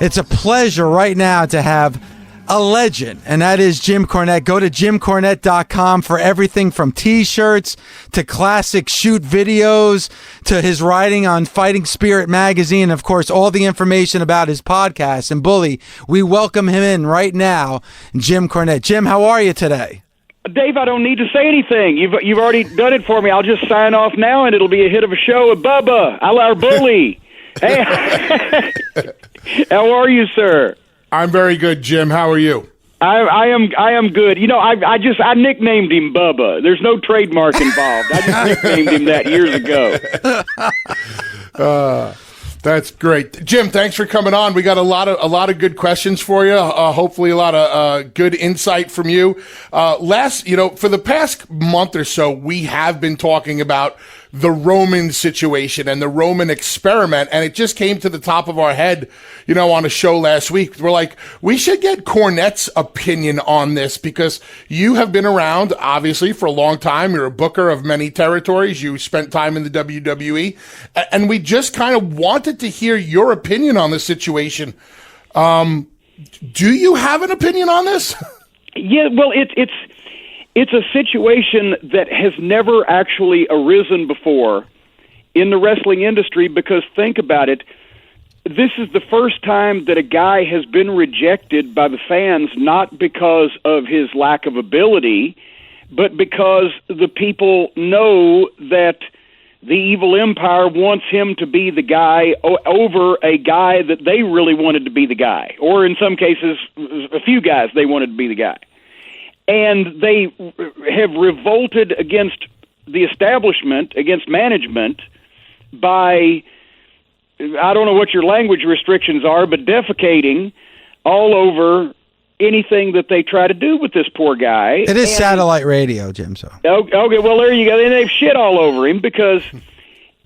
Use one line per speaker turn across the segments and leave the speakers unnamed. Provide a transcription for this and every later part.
It's a pleasure right now to have a legend, and that is Jim Cornette. Go to jimcornette.com for everything from T-shirts to classic shoot videos to his writing on Fighting Spirit magazine. Of course, all the information about his podcast. And Bully, we welcome him in right now, Jim Cornette. Jim, how are you today?
Dave, I don't need to say anything. You've already done it for me. I'll just sign off now, and it'll be a hit of a show with Bubba, our Bully. Hey, how are you, sir?
I'm very good, Jim. How are you?
I am good. You know, I nicknamed him Bubba. There's no trademark involved. I just nicknamed him that years ago.
That's great, Jim. Thanks for coming on. We got a lot of good questions for you. Hopefully, a lot of good insight from you. For the past month or so, we have been talking about the Roman situation and the Roman experiment, and it just came to the top of our head, on a show last week. We're like, we should get Cornette's opinion on this because you have been around, obviously, for a long time. You're a booker of many territories. You spent time in the WWE, and we just kind of wanted to hear your opinion on this situation. Do you have an opinion on this?
Yeah, well, it's a situation that has never actually arisen before in the wrestling industry because, think about it, this is the first time that a guy has been rejected by the fans, not because of his lack of ability, but because the people know that the evil empire wants him to be the guy over a guy that they really wanted to be the guy, or in some cases, a few guys they wanted to be the guy. And they have revolted against the establishment, against management, by, I don't know what your language restrictions are, but defecating all over anything that they try to do with this poor guy.
It is satellite radio, Jim. So
okay, well, there you go. And they've shit all over him because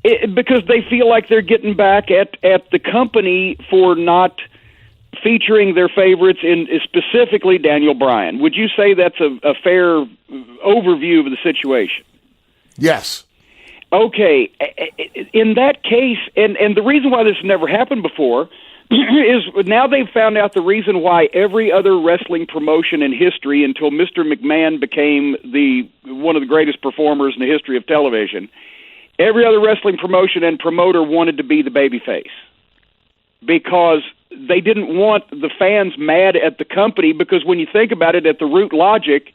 they feel like they're getting back at the company for not featuring their favorites, in specifically Daniel Bryan. Would you say that's a fair overview of the situation?
Yes.
Okay. In that case, and the reason why this never happened before is now they've found out the reason why every other wrestling promotion in history, until Mr. McMahon became one of the greatest performers in the history of television, every other wrestling promotion and promoter wanted to be the babyface because they didn't want the fans mad at the company, because when you think about it, at the root logic,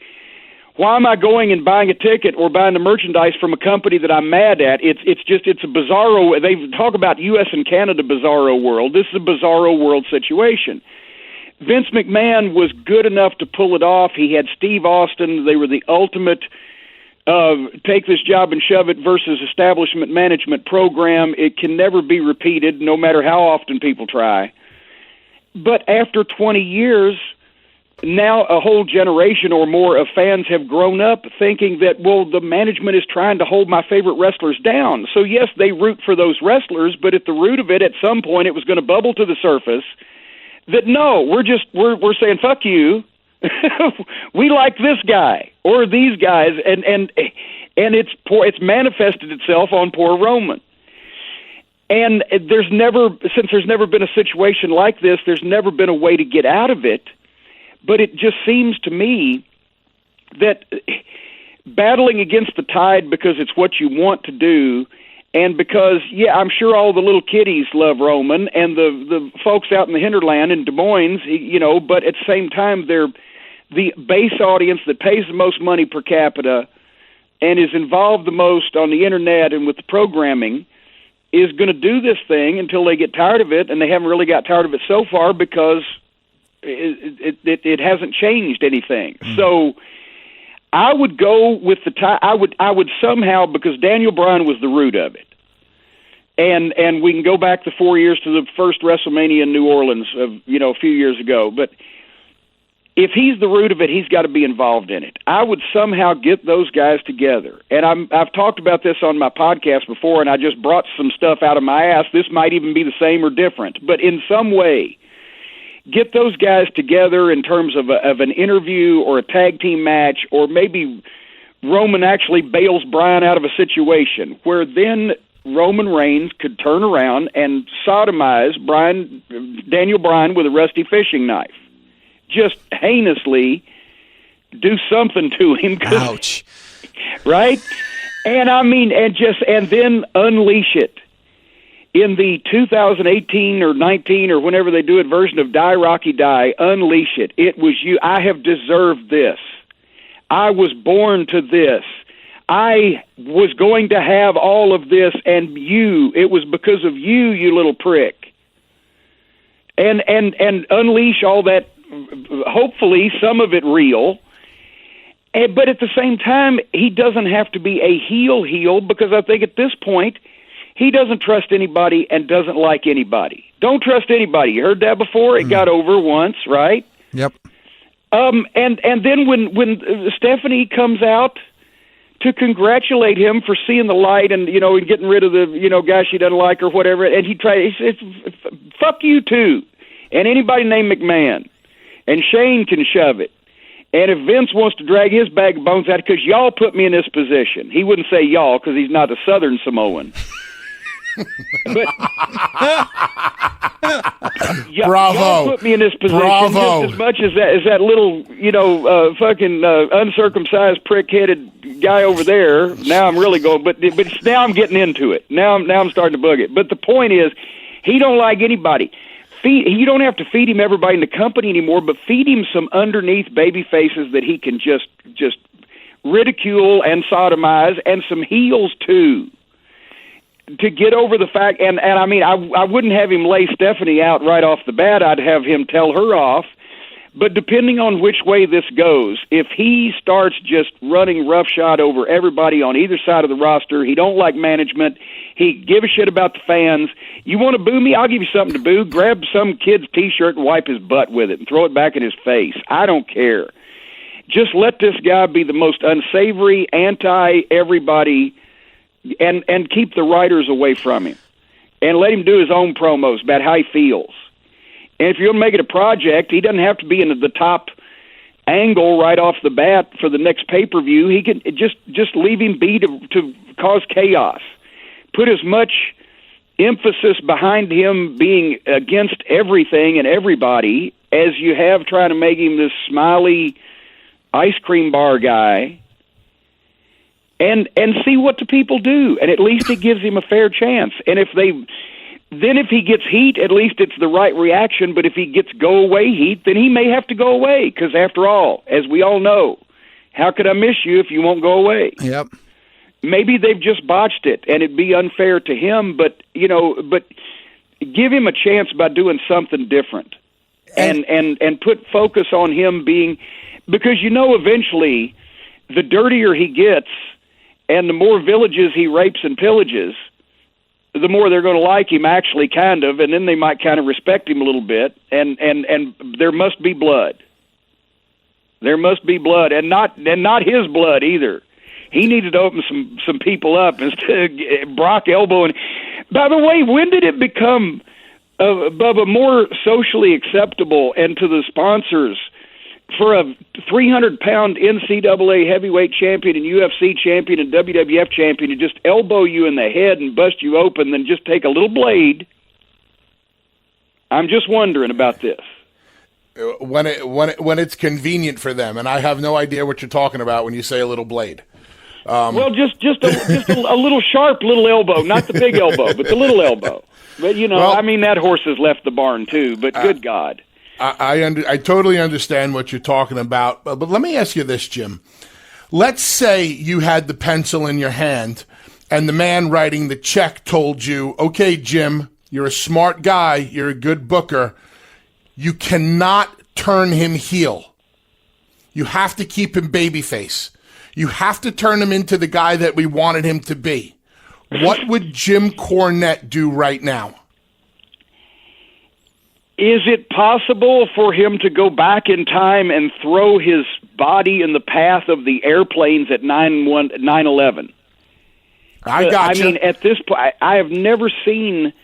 why am I going and buying a ticket or buying the merchandise from a company that I'm mad at? It's a bizarro. They talk about U.S. and Canada bizarro world. This is a bizarro world situation. Vince McMahon was good enough to pull it off. He had Steve Austin. They were the ultimate take this job and shove it versus establishment management program. It can never be repeated, no matter how often people try. But after 20 years, now a whole generation or more of fans have grown up thinking that, well, the management is trying to hold my favorite wrestlers down. So, yes, they root for those wrestlers, but at the root of it, at some point, it was going to bubble to the surface that, no, we're saying, fuck you. We like this guy or these guys, and it's manifested itself on poor Roman. And there's never been a situation like this, there's never been a way to get out of it. But it just seems to me that battling against the tide because it's what you want to do, and because, yeah, I'm sure all the little kiddies love Roman, and the folks out in the hinterland in Des Moines, but at the same time, they're the base audience that pays the most money per capita and is involved the most on the internet and with the programming, is going to do this thing until they get tired of it, and they haven't really got tired of it so far because it hasn't changed anything. So I would go with I would somehow, because Daniel Bryan was the root of it, and we can go back the 4 years to the first WrestleMania in New Orleans of a few years ago, but if he's the root of it, he's got to be involved in it. I would somehow get those guys together. And I've talked about this on my podcast before, and I just brought some stuff out of my ass. This might even be the same or different. But in some way, get those guys together in terms of an interview or a tag team match, or maybe Roman actually bails Bryan out of a situation where then Roman Reigns could turn around and sodomize Daniel Bryan with a rusty fishing knife. Just heinously do something to him.
Ouch.
Right? And then unleash it. In the 2018 or 19 or whenever they do it version of Die Rocky Die, unleash it. It was you. I have deserved this. I was born to this. I was going to have all of this, and it was because of you, you little prick. And unleash all that, hopefully some of it real. But at the same time, he doesn't have to be a heel, because I think at this point, he doesn't trust anybody and doesn't like anybody. Don't trust anybody. You heard that before? It got over once, right?
Yep.
And then when Stephanie comes out to congratulate him for seeing the light and getting rid of the guy she doesn't like or whatever, and he says, "Fuck you too," and anybody named McMahon, and Shane can shove it. And if Vince wants to drag his bag of bones out because y'all put me in this position, he wouldn't say y'all because he's not a Southern Samoan. But
Bravo!
Y'all put me in this position
Bravo.
just as much as that little fucking uncircumcised prick-headed guy over there. Now I'm really going, but now I'm getting into it. Now I'm starting to bug it. But the point is, he don't like anybody. You don't have to feed him everybody in the company anymore, but feed him some underneath baby faces that he can just ridicule and sodomize, and some heels too. To get over the fact, and I mean, I wouldn't have him lay Stephanie out right off the bat. I'd have him tell her off. But depending on which way this goes, if he starts just running roughshod over everybody on either side of the roster, he don't like management, he give a shit about the fans. You want to boo me? I'll give you something to boo. Grab some kid's T-shirt and wipe his butt with it and throw it back in his face. I don't care. Just let this guy be the most unsavory, anti-everybody, and keep the writers away from him, and let him do his own promos about how he feels. And if you're going to make it a project, he doesn't have to be in the top angle right off the bat for the next pay-per-view. He can just leave him be to cause chaos. Put as much emphasis behind him being against everything and everybody as you have trying to make him this smiley ice cream bar guy. And see what the people do, and at least it gives him a fair chance. And if he gets heat, at least it's the right reaction. But if he gets go away heat, then he may have to go away. Because after all, as we all know, how could I miss you if you won't go away?
Yep.
Maybe they've just botched it, and it'd be unfair to him. But give him a chance by doing something different, and put focus on him being, because eventually, the dirtier he gets, and the more villages he rapes and pillages, the more they're going to like him, actually, kind of, and then they might kind of respect him a little bit, and there must be blood. There must be blood, and not his blood either. He needed to open some people up instead of Brock elbowing. By the way, when did it become, Bubba, more socially acceptable, and to the sponsors, for a 300-pound NCAA heavyweight champion and UFC champion and WWF champion to just elbow you in the head and bust you open than just take a little blade? I'm just wondering about this.
When it's convenient for them, and I have no idea what you're talking about when you say a little blade.
Well, just a little sharp little elbow, not the big elbow, but the little elbow. But that horse has left the barn too. But good God.
I totally understand what you're talking about, but let me ask you this, Jim. Let's say you had the pencil in your hand, and the man writing the check told you, okay, Jim, you're a smart guy, you're a good booker, you cannot turn him heel. You have to keep him babyface. You have to turn him into the guy that we wanted him to be. What would Jim Cornette do right now?
Is it possible for him to go back in time and throw his body in the path of the airplanes at 9/11?
I got you.
I mean, at this point, I have never seen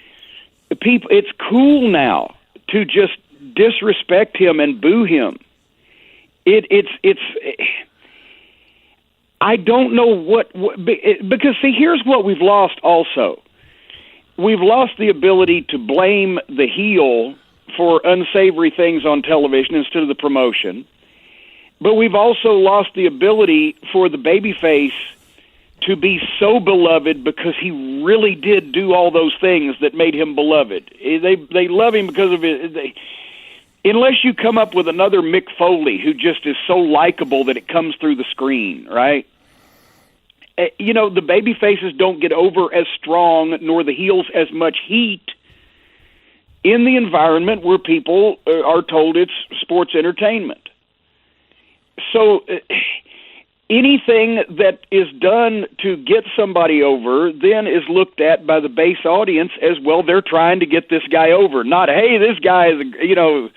people. It's cool now to just disrespect him and boo him. It's. I don't know what because see, here's what we've lost also. we've lost the ability to blame the heel for unsavory things on television instead of the promotion. But we've also lost the ability for the babyface to be so beloved because he really did do all those things that made him beloved. They love him because of it. Unless you come up with another Mick Foley who just is so likable that it comes through the screen, right? You know, the baby faces don't get over as strong, nor the heels as much heat in the environment where people are told it's sports entertainment. So anything that is done to get somebody over then is looked at by the base audience as, well, they're trying to get this guy over. Not, hey, this guy is, you know,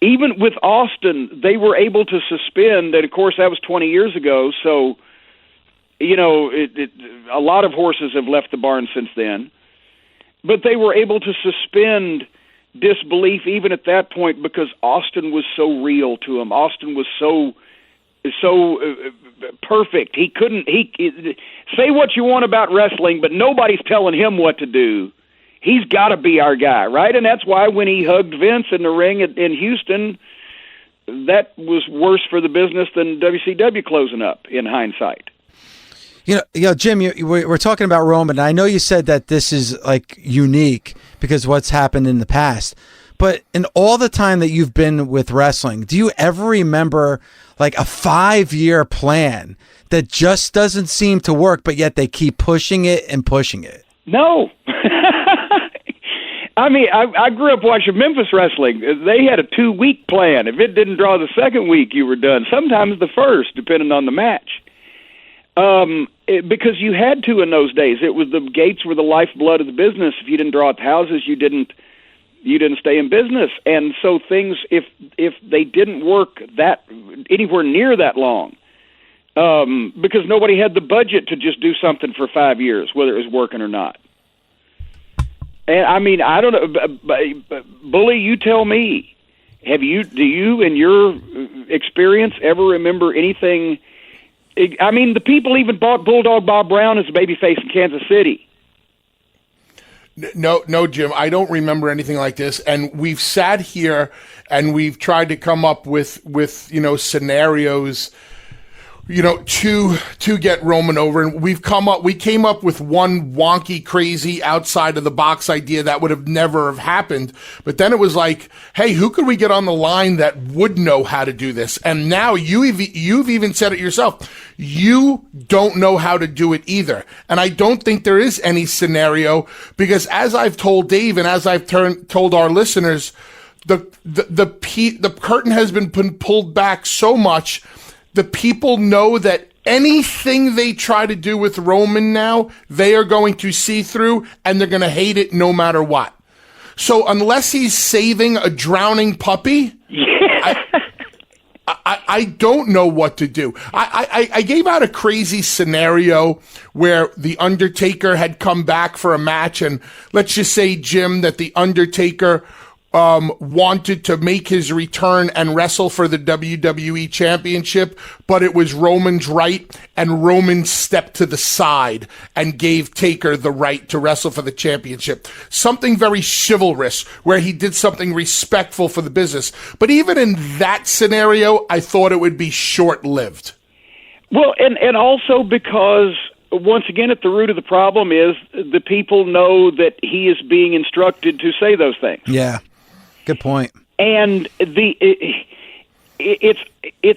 even with Austin, they were able to suspend, and of course that was 20 years ago, so, you know, a lot of horses have left the barn since then. But they were able to suspend disbelief even at that point because Austin was so real to him. Austin was so perfect. He couldn't say what you want about wrestling, but nobody's telling him what to do. He's got to be our guy, right? And that's why when he hugged Vince in the ring in Houston, that was worse for the business than WCW closing up in hindsight.
You know, Jim, we're talking about Roman. I know you said that this is like unique because of what's happened in the past, but in all the time that you've been with wrestling, do you ever remember like a 5-year plan that just doesn't seem to work, but yet they keep pushing it and pushing it?
No. I mean, I grew up watching Memphis wrestling. They had a 2-week plan. If it didn't draw the second week, you were done. Sometimes the first, depending on the match. Because you had to in those days. It was the gates were the lifeblood of the business. If you didn't draw at the houses, you didn't stay in business. And so things, if they didn't work that anywhere near that long, because nobody had the budget to just do something for 5 years, whether it was working or not. And I mean, I don't know, Bully, you tell me. Do you in your experience ever remember anything? I mean, the people even bought Bulldog Bob Brown as a babyface in Kansas City.
No, Jim, I don't remember anything like this. And we've sat here and we've tried to come up with scenarios, to get Roman over. And we came up with one wonky, crazy, outside of the box idea that would have never have happened. But then it was like, hey, who could we get on the line that would know how to do this? And now you've even said it yourself. You don't know how to do it either. And I don't think there is any scenario because as I've told Dave and as I've told our listeners, the curtain has been pulled back so much. The people know that anything they try to do with Roman now, they are going to see through and they're going to hate it no matter what. So unless he's saving a drowning puppy, I don't know what to do. I gave out a crazy scenario where the Undertaker had come back for a match, and let's just say, Jim, that the Undertaker wanted to make his return and wrestle for the WWE Championship, but it was Roman's right, and Roman stepped to the side and gave Taker the right to wrestle for the championship. Something very chivalrous, where he did something respectful for the business. But even in that scenario, I thought it would be short-lived.
Well, and also because, once again, at the root of the problem is the people know that he is being instructed to say those things.
Yeah. Good point.
And it's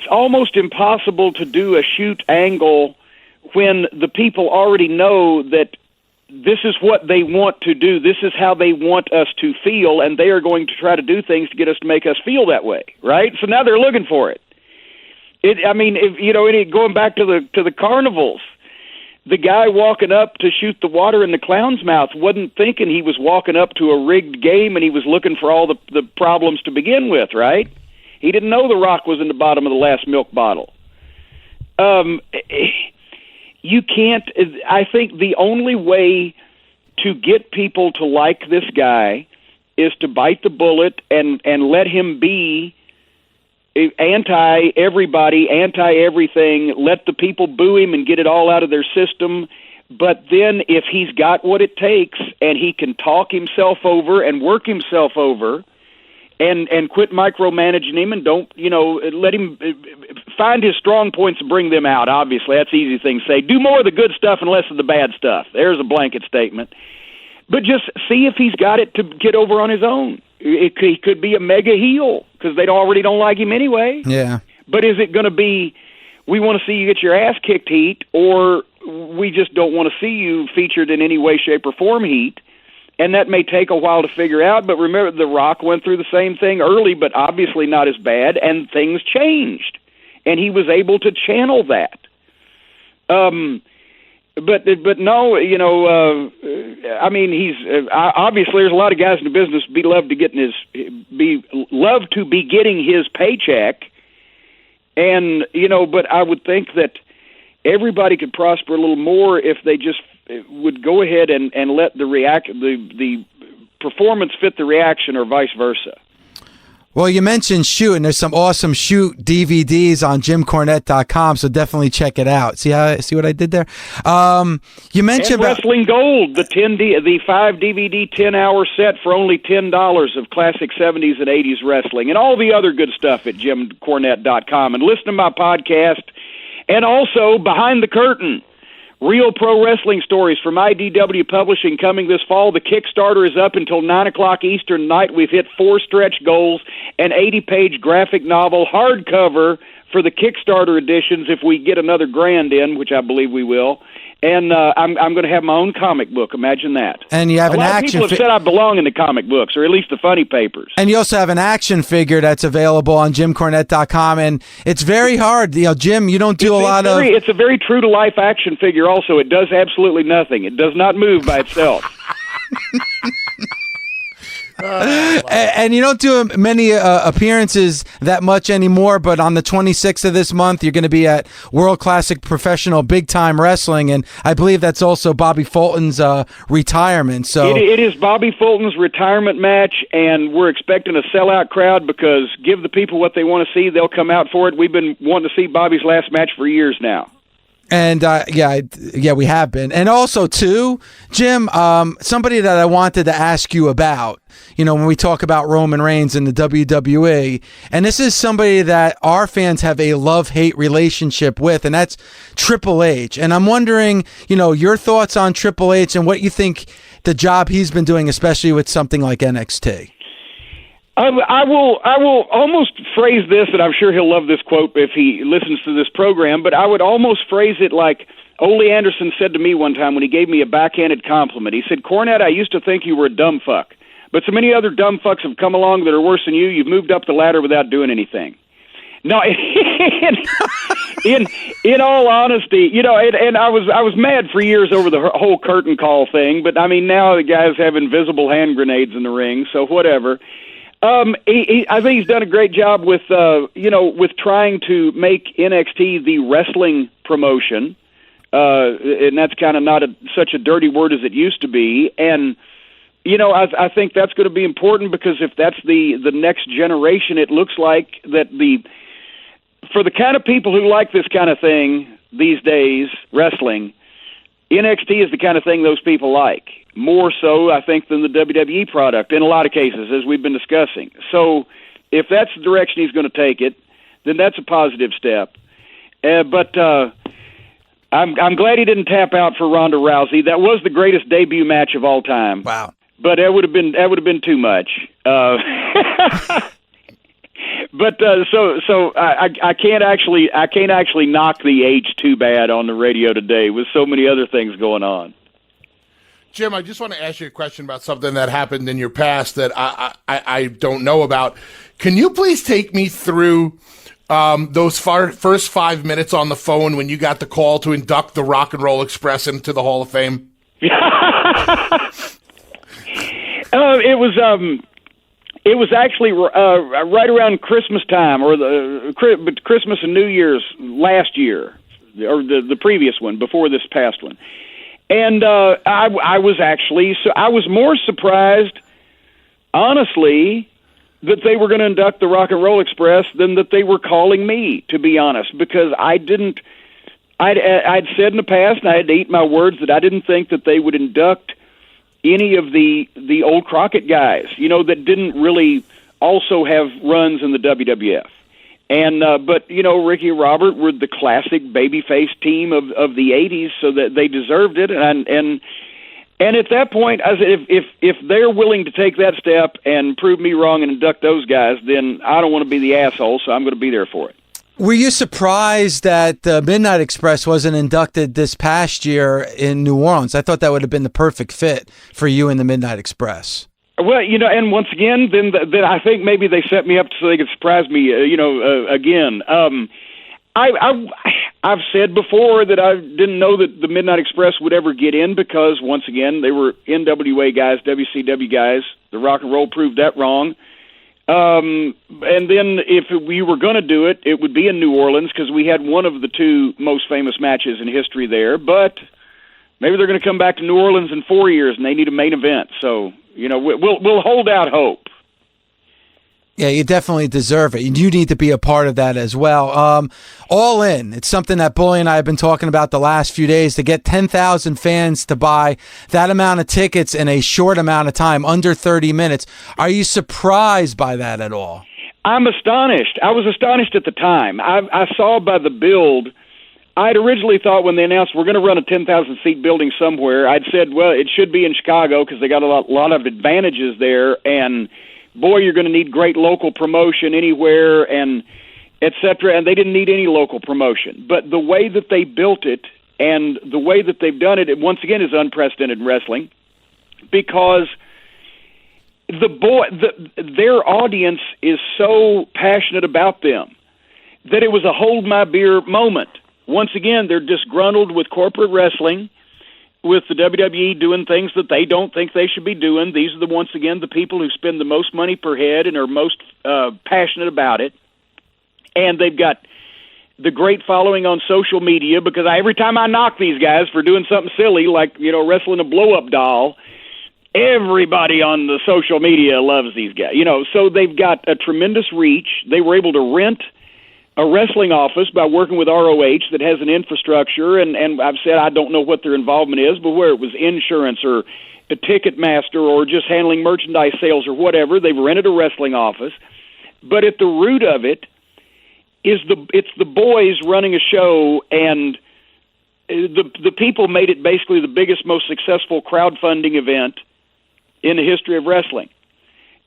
almost impossible to do a shoot angle when the people already know that this is what they want to do. This is how they want us to feel, and they are going to try to do things to get us to make us feel that way, right? So now they're looking for it. Going back to the carnivals. The guy walking up to shoot the water in the clown's mouth wasn't thinking he was walking up to a rigged game and he was looking for all the problems to begin with, right? He didn't know the rock was in the bottom of the last milk bottle. You can't... I think the only way to get people to like this guy is to bite the bullet and let him be anti-everybody, anti-everything, let the people boo him and get it all out of their system, But then if he's got what it takes and he can talk himself over and work himself over and quit micromanaging him and don't, let him find his strong points and bring them out, obviously. That's an easy thing to say. Do more of the good stuff and less of the bad stuff. There's a blanket statement. But just see if he's got it to get over on his own. He could be a mega heel because they already don't like him anyway.
Yeah.
But is it going to be, we want to see you get your ass kicked heat, or we just don't want to see you featured in any way, shape, or form heat? And that may take a while to figure out. But remember, The Rock went through the same thing early, but obviously not as bad, and things changed. And he was able to channel that. But no, I mean, he's obviously there's a lot of guys in the business love to be getting his paycheck, and but I would think that everybody could prosper a little more if they just would go ahead and let the performance fit the reaction, or vice versa.
Well, you mentioned Shoot, and there's some awesome Shoot DVDs on JimCornette.com, so definitely check it out. See what I did there? You mentioned
and Wrestling Gold, the 5 DVD 10-hour set for only $10 of classic 70s and 80s wrestling, and all the other good stuff at JimCornette.com. And listen to my podcast, and also Behind the Curtain. Real pro wrestling stories from IDW Publishing coming this fall. The Kickstarter is up until 9 o'clock Eastern night. We've hit 4 stretch goals, an 80-page graphic novel, hardcover for the Kickstarter editions if we get another grand in, which I believe we will. And I'm going to have my own comic book. Imagine that.
And you have an action.
People have said I belong in the comic books, or at least the funny papers.
And you also have an action figure that's available on JimCornette.com. And it's very hard. Jim, you don't do a lot of.
It's a very true to life action figure. Also, it does absolutely nothing. It does not move by itself.
And you don't do many appearances that much anymore, but on the 26th of this month, you're going to be at World Classic Professional Big Time Wrestling, and I believe that's also Bobby Fulton's retirement. So
it is Bobby Fulton's retirement match, and we're expecting a sellout crowd because give the people what they want to see, they'll come out for it. We've been wanting to see Bobby's last match for years now.
And we have been. And also, too, Jim, somebody that I wanted to ask you about, when we talk about Roman Reigns and the WWE, and this is somebody that our fans have a love-hate relationship with, and that's Triple H. And I'm wondering, your thoughts on Triple H and what you think the job he's been doing, especially with something like NXT.
I will almost phrase this, and I'm sure he'll love this quote if he listens to this program, but I would almost phrase it like Ole Anderson said to me one time when he gave me a backhanded compliment. He said, "Cornette, I used to think you were a dumb fuck, but so many other dumb fucks have come along that are worse than you. You've moved up the ladder without doing anything." No, in all honesty, and I was mad for years over the whole curtain call thing, but I mean now the guys have invisible hand grenades in the ring, so whatever. I think he's done a great job with trying to make NXT the wrestling promotion, and that's kind of not such a dirty word as it used to be. And I think that's going to be important because if that's the next generation, it looks like that for the kind of people who like this kind of thing these days, wrestling, NXT is the kind of thing those people like. More so, I think, than the WWE product in a lot of cases, as we've been discussing. So if that's the direction he's going to take it, then that's a positive step. But I'm glad he didn't tap out for Ronda Rousey. That was the greatest debut match of all time.
Wow.
But that would have been too much. But so I can't actually knock the age too bad on the radio today with so many other things going on.
Jim, I just want to ask you a question about something that happened in your past that I don't know about. Can you please take me through those first 5 minutes on the phone when you got the call to induct the Rock and Roll Express into the Hall of Fame?
It was actually right around Christmas time, or Christmas and New Year's last year, or the previous one before this past one. And I was more surprised, honestly, that they were going to induct the Rock and Roll Express than that they were calling me, to be honest, because I didn't I'd said in the past, and I had to eat my words, that I didn't think that they would induct any of the old Crockett guys, that didn't really also have runs in the WWF. And but Ricky and Robert were the classic babyface team of the '80s, so that they deserved it. And at that point, I said, if they're willing to take that step and prove me wrong and induct those guys, then I don't want to be the asshole, so I'm going to be there for it.
Were you surprised that the Midnight Express wasn't inducted this past year in New Orleans? I thought that would have been the perfect fit for you and the Midnight Express.
Well, and once again, then I think maybe they set me up so they could surprise me, again. I've said before that I didn't know that the Midnight Express would ever get in because, once again, they were NWA guys, WCW guys. The Rock and Roll proved that wrong. And then if we were going to do it, it would be in New Orleans because we had one of the two most famous matches in history there. But maybe they're going to come back to New Orleans in 4 years and they need a main event. So, we'll hold out hope.
Yeah, you definitely deserve it. You need to be a part of that as well. All In, it's something that Bully and I have been talking about the last few days, to get 10,000 fans to buy that amount of tickets in a short amount of time, under 30 minutes. Are you surprised by that at all?
I'm astonished. I was astonished at the time. I saw by the build, I'd originally thought when they announced we're going to run a 10,000-seat building somewhere, I'd said, well, it should be in Chicago because they got a lot of advantages there, and boy, you're going to need great local promotion anywhere, and et cetera, and they didn't need any local promotion. But the way that they built it and the way that they've done it, once again, is unprecedented in wrestling because their audience is so passionate about them that it was a hold my beer moment. Once again, they're disgruntled with corporate wrestling, with the WWE doing things that they don't think they should be doing. These are once again, the people who spend the most money per head and are most passionate about it. And they've got the great following on social media because every time I knock these guys for doing something silly, like, wrestling a blow-up doll, everybody on the social media loves these guys. So they've got a tremendous reach. They were able to rent a wrestling office by working with ROH that has an infrastructure, and I've said I don't know what their involvement is, but where it was insurance or a Ticketmaster or just handling merchandise sales or whatever, they've rented a wrestling office. But at the root of it is it's the boys running a show, and the people made it basically the biggest, most successful crowdfunding event in the history of wrestling.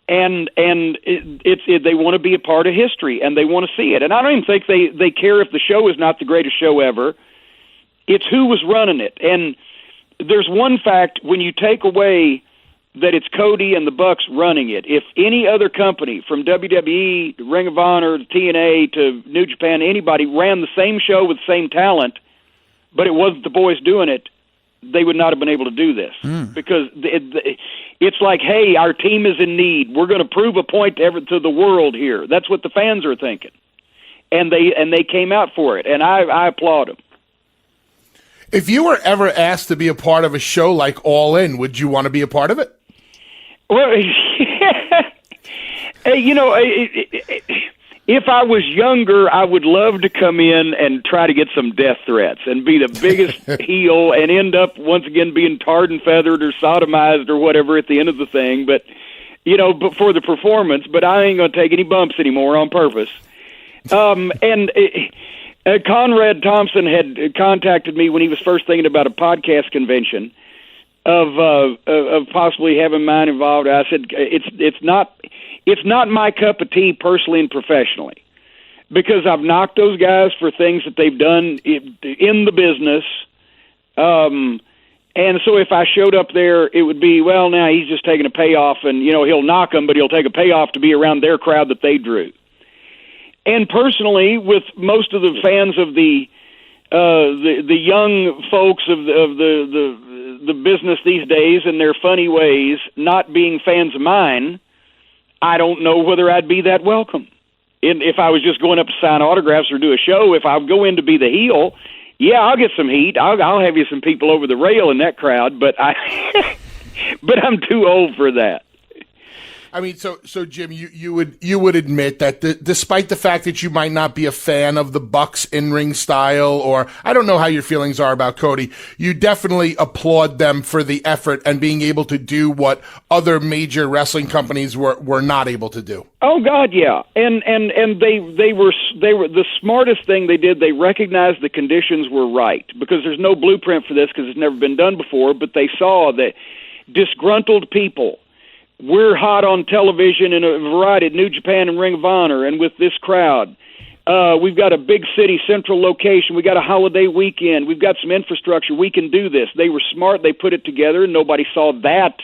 And they want to be a part of history, and they want to see it. And I don't even think they care if the show is not the greatest show ever. It's who was running it. And there's one fact, when you take away that it's Cody and the Bucks running it, if any other company from WWE, to Ring of Honor, to TNA, to New Japan, anybody ran the same show with the same talent, but it wasn't the boys doing it, they would not have been able to do this because it's like, hey, our team is in need. We're going to prove a point to the world here. That's what the fans are thinking, and they came out for it, and I applaud them.
If you were ever asked to be a part of a show like All In, would you want to be a part of it?
Well, if I was younger, I would love to come in and try to get some death threats and be the biggest heel and end up once again being tarred and feathered or sodomized or whatever at the end of the thing. But, but for the performance, but I ain't going to take any bumps anymore on purpose. Conrad Thompson had contacted me when he was first thinking about a podcast convention of possibly having mine involved. I said, it's not my cup of tea personally and professionally, because I've knocked those guys for things that they've done in the business. And so if I showed up there, it would be, well, now he's just taking a payoff, and, he'll knock them, but he'll take a payoff to be around their crowd that they drew. And personally, with most of the fans of the young folks of the business these days and their funny ways not being fans of mine, I don't know whether I'd be that welcome. If I was just going up to sign autographs or do a show, if I go in to be the heel, yeah, I'll get some heat. I'll have you some people over the rail in that crowd, but but I'm too old for that.
I mean, so Jim, you would admit that despite the fact that you might not be a fan of the Bucks in-ring style, or I don't know how your feelings are about Cody, you definitely applaud them for the effort and being able to do what other major wrestling companies were not able to do.
Oh God, yeah, and they were the smartest thing they did. They recognized the conditions were right because there's no blueprint for this because it's never been done before. But they saw that disgruntled people. We're hot on television in a variety of New Japan and Ring of Honor, and with this crowd, we've got a big city central location. We got a holiday weekend. We've got some infrastructure. We can do this. They were smart. They put it together, and nobody saw that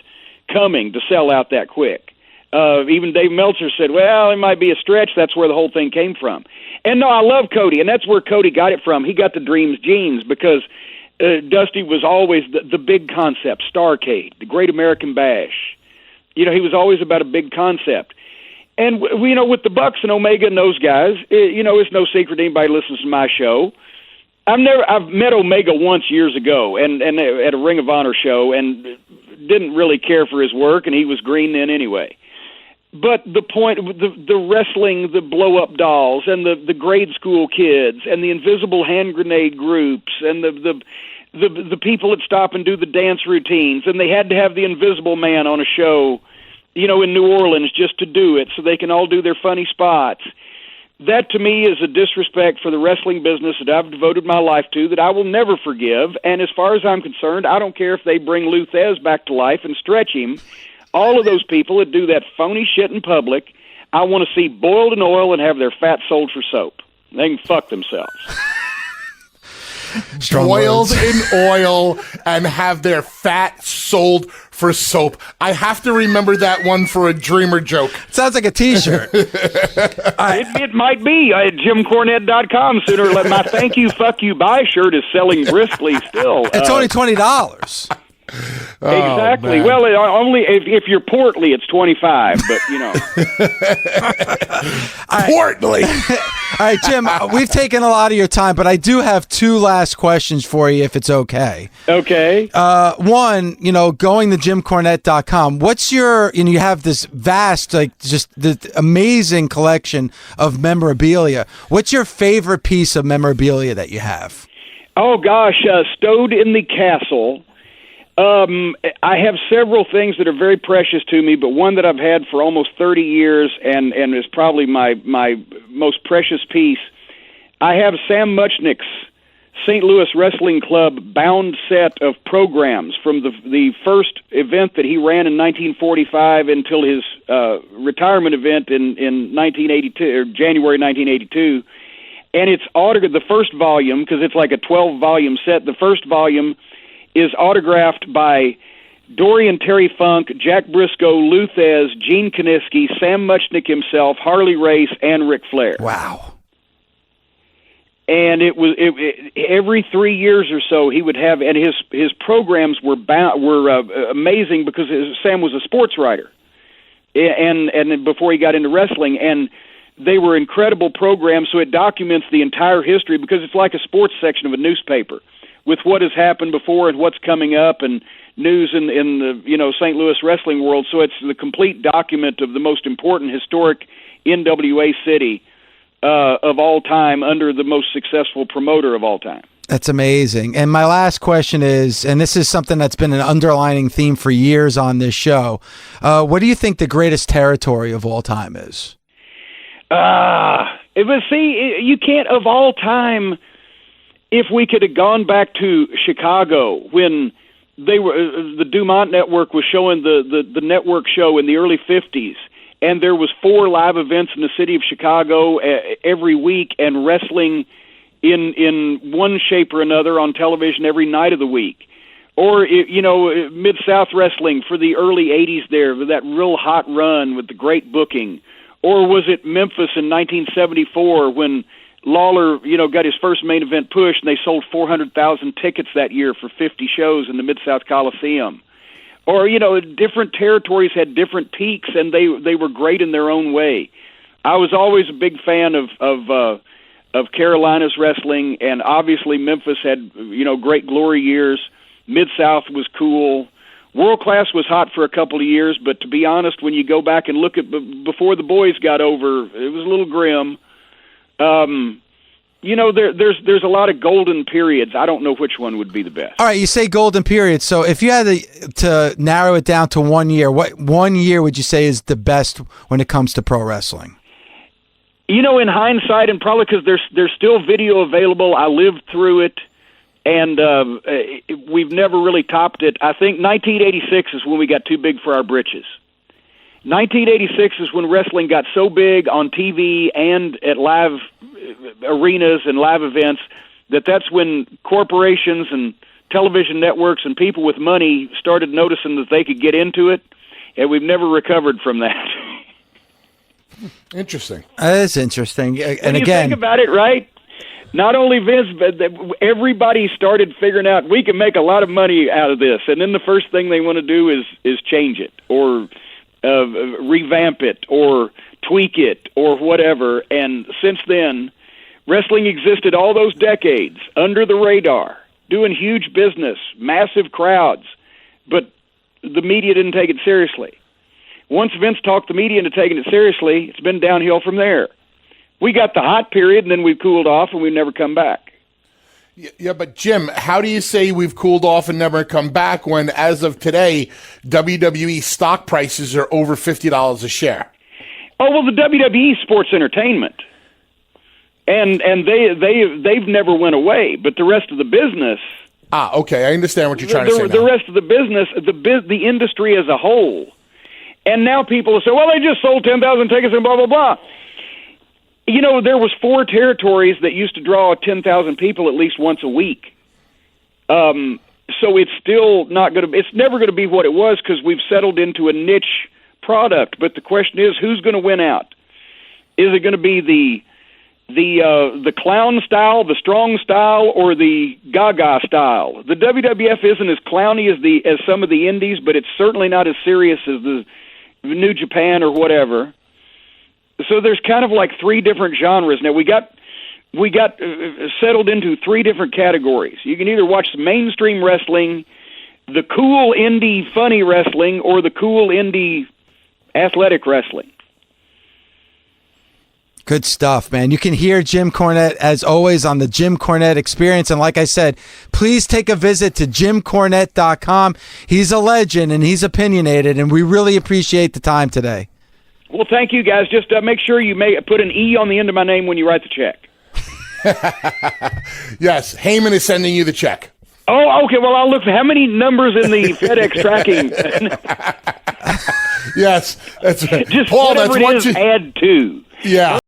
coming to sell out that quick. Even Dave Meltzer said, well, it might be a stretch. That's where the whole thing came from. And no, I love Cody, and that's where Cody got it from. He got the Dreams genes because Dusty was always the big concept, Starrcade, the Great American Bash. You know, he was always about a big concept. And, you know, with the Bucks and Omega and those guys, it's no secret anybody listens to my show. I've met Omega once years ago and at a Ring of Honor show and didn't really care for his work, and he was green then anyway. But the point, the wrestling, the blow-up dolls, and the grade school kids, and the invisible hand grenade groups, and the people that stop and do the dance routines, and they had to have the Invisible Man on a show, in New Orleans just to do it, so they can all do their funny spots. That, to me, is a disrespect for the wrestling business that I've devoted my life to that I will never forgive. And as far as I'm concerned, I don't care if they bring Lou Thez back to life and stretch him. All of those people that do that phony shit in public, I want to see boiled in oil and have their fat sold for soap. They can fuck themselves.
Boiled in oil and have their fat sold for soap. I have to remember that one for a Dreamer joke.
Sounds like a T-shirt.
It might be. JimCornette.com sooner or later. My thank you, fuck you, bye shirt is selling briskly still.
It's only $20.
Exactly.
Oh,
well, only if you're portly, it's 25. But
Portly.
All right, Jim. We've taken a lot of your time, but I do have two last questions for you, if it's okay.
Okay.
One, going to JimCornette.com. What's your? You have this vast, just the amazing collection of memorabilia. What's your favorite piece of memorabilia that you have?
Oh gosh, stowed in the castle. I have several things that are very precious to me, but one that I've had for almost 30 years and is probably my most precious piece. I have Sam Muchnick's St. Louis Wrestling Club bound set of programs from the first event that he ran in 1945 until his retirement event in 1982 or January 1982. And it's the first volume, because it's like a 12-volume set. The first volume is autographed by Dorian Terry Funk, Jack Briscoe, Lou Thez, Gene Kiniski, Sam Muchnick himself, Harley Race, and Ric Flair.
Wow.
And it was every 3 years or so he would have, and his programs were amazing because Sam was a sports writer, and before he got into wrestling, and they were incredible programs. So it documents the entire history because it's like a sports section of a newspaper, with what has happened before and what's coming up and news in the St. Louis wrestling world. So it's the complete document of the most important historic NWA city of all time under the most successful promoter of all time.
That's amazing. And my last question is, and this is something that's been an underlining theme for years on this show, what do you think the greatest territory of all time is?
You can't of all time. If we could have gone back to Chicago when the Dumont Network was showing the network show in the early 50s, and there was 4 live events in the city of Chicago every week, and wrestling in one shape or another on television every night of the week, or Mid-South Wrestling for the early 80s there with that real hot run with the great booking, or was it Memphis in 1974 when Lawler, got his first main event push, and they sold 400,000 tickets that year for 50 shows in the Mid-South Coliseum. Or, different territories had different peaks, and they were great in their own way. I was always a big fan of Carolina's wrestling, and obviously Memphis had, great glory years. Mid-South was cool. World Class was hot for a couple of years, but to be honest, when you go back and look at before the boys got over, it was a little grim. There's a lot of golden periods. I don't know which one would be the best.
All right, you say golden periods. So if you had to narrow it down to 1 year, what 1 year would you say is the best when it comes to pro wrestling?
In hindsight, and probably because there's still video available, I lived through it, and we've never really topped it. I think 1986 is when we got too big for our britches. 1986 is when wrestling got so big on TV and at live arenas and live events that's when corporations and television networks and people with money started noticing that they could get into it, and we've never recovered from that.
Interesting.
That is interesting. And
when you
again,
think about it, right? Not only Vince, but everybody started figuring out we can make a lot of money out of this, and then the first thing they want to do is change it or revamp it or tweak it or whatever. And since then, wrestling existed all those decades under the radar, doing huge business, massive crowds, but the media didn't take it seriously. Once Vince talked the media into taking it seriously, it's been downhill from there. We got the hot period, and then we cooled off, and we've never come back.
Yeah, but Jim, how do you say we've cooled off and never come back when, as of today, WWE stock prices are over $50 a share?
Oh, well, the WWE sports entertainment, and they've never went away. But the rest of the business.
Okay, I understand what you're trying to say.
The rest of the business, the industry as a whole. And now people will say, well, they just sold 10,000 tickets and blah, blah, blah. There was 4 territories that used to draw 10,000 people at least once a week. So it's still not going to – it's never going to be what it was because we've settled into a niche product. But the question is, who's going to win out? Is it going to be the clown style, the strong style, or the gaga style? The WWF isn't as clowny as some of the indies, but it's certainly not as serious as the New Japan or whatever. So there's kind of like 3 different genres. Now we got settled into 3 different categories. You can either watch the mainstream wrestling, the cool indie funny wrestling, or the cool indie athletic wrestling.
Good stuff, man. You can hear Jim Cornette, as always, on the Jim Cornette Experience. And like I said, please take a visit to JimCornette.com. He's a legend, and he's opinionated, and we really appreciate the time today.
Well, thank you, guys. Just make sure you put an E on the end of my name when you write the check.
Yes, Heyman is sending you the check.
Oh, okay. Well, I'll look for how many numbers in the FedEx tracking.
Yes, that's right.
Just
Paul,
whatever
that's
it is, add 2.
Yeah.